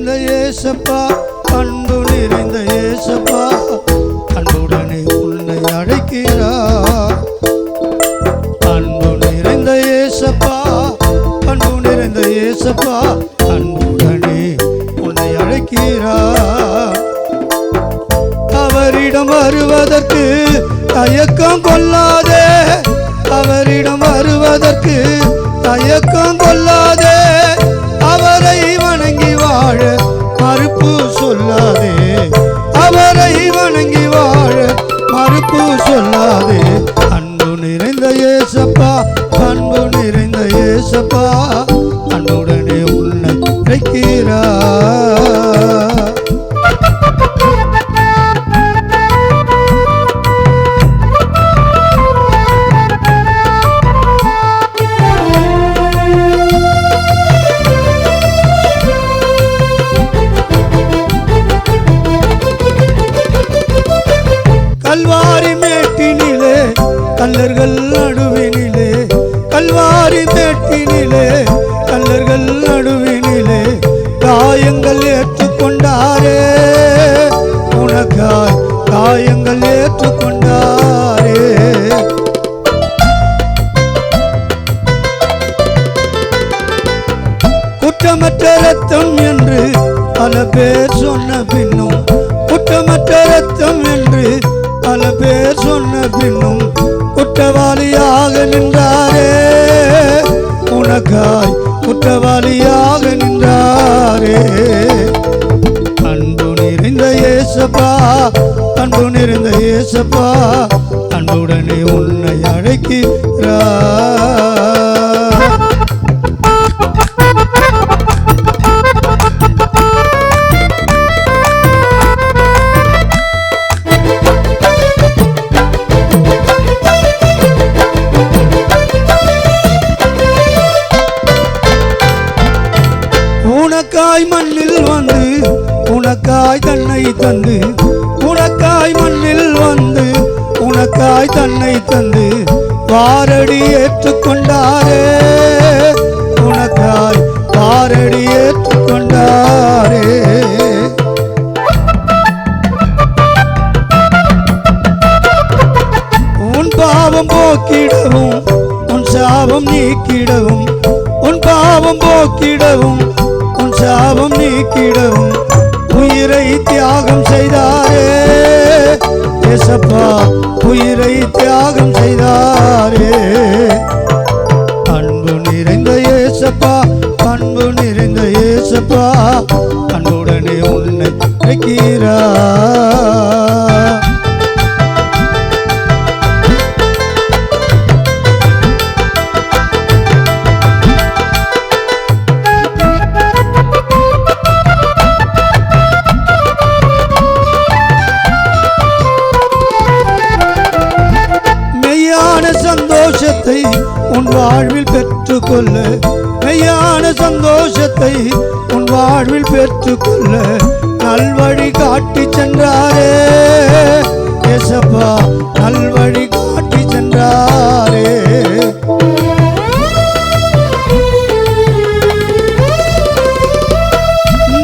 நிறைந்த இயேசப்பா, அன்பு நிறைந்த இயேசப்பா, அன்புடனே உன்னை அழைக்கிறார். அன்பு நிறைந்த இயேசப்பா, அன்பு நிறைந்த இயேசப்பா, அன்புடனே உன்னை அழைக்கிறார். அவரிடம் வருவதற்கு தயக்கம் கொள்ளாதே, அவரிடம் வருவதற்கு தயக்கம் கொள்ளாதே, அவரை வணங்கி வாழ மறுப்பு சொல்லாதே, அவரை வணங்கி வாழ மறுப்பு சொல்லாதே. அன்பு நிறைந்த இயேசப்பா, அன்பு நிறைந்த இயேசப்பா, அன்புடனே உன்னை அழைக்கிறார். கல்வாரி மேட்டினிலே கல்லர்கள் நடுவினிலே, கல்வாரி மேட்டினிலே கல்லர்கள் நடுவினிலே, காயங்கள் ஏற்றுக்கொண்டாரே உனக்காய், காயங்கள் ஏற்றுக்கொண்டாரே. குற்றமற்ற ரத்தம் என்று பல பேர் சொன்ன பின்னும், குற்றமற்ற ரத்தம் என்று பல பேர் சொன்ன பின்னும், குற்றவாளியாக நின்றாரே உனக்காய், குற்றவாளியாக நின்றாரே. அன்பு நிறைந்த இயேசப்பா, அன்பு நிறைந்த இயேசப்பா, அன்புடனே உன்னை அழைக்கிறார். உனக்காய் மண்ணில் வந்து உனக்காய் தன்னை தந்து, உனக்காய் மண்ணில் வந்து உனக்காய் தன்னை தந்து, வாரடி ஏற்றுக்கொண்டாரே உனக்காய், வாரடி ஏற்றுக்கொண்டாரே. உன் பாவம் போக்கிடவும் உன் சாபம் நீக்கிடவும், உன் பாவம் போக்கிடவும் உன் சாபம் நீக்கிடவும், உயிரை தியாகம் செய்தாரே இயேசப்பா, உயிரை தியாகம் செய்தாரே. அன்பு நிறைந்த இயேசப்பா, அன்பு நிறைந்த இயேசப்பா, அன்புடனே உன்னை அழைக்கிறார். சந்தோஷத்தை உன் வாழ்வில் பெற்றுக்கொள்ள, மெய்யான சந்தோஷத்தை உன் வாழ்வில் பெற்றுக்கொள்ள, நல்வழி காட்டி சென்றாரே இயேசப்பா, நல்வழி காட்டி சென்றாரே.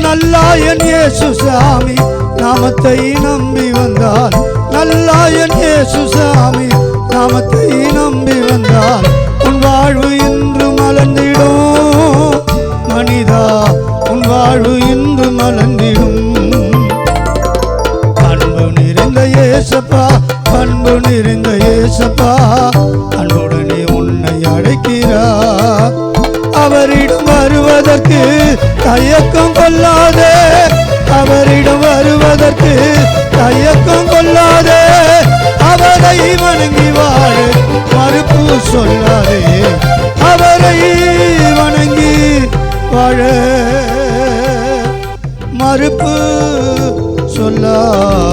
நல்லாயன் இயேசு சாமி நாமத்தை நம்பி வந்தால், நல்லாயன் இயேசு சாமி நாமத்தை நம்பி வந்தால், உன் வாழ்வு இன்று மலர்ந்திடும் மனிதா, உன் வாழ்வு இன்று மலர்ந்திடும். அன்பு நிறைந்த இயேசப்பா, அன்பு நிறைந்த இயேசப்பா, அன்புடனே உன்னை அழைக்கிறார். அவரிடம் வருவதற்கு தயக்கம் கொள்ளாதே, அவரிடம் வருவதற்கு தயக்கம் கொள்ளாதே, அவரை வணங்கி வாழ மறுப்பு சொல்லாதே, அவரை வணங்கி வாழ மறுப்பு சொல்லாதே.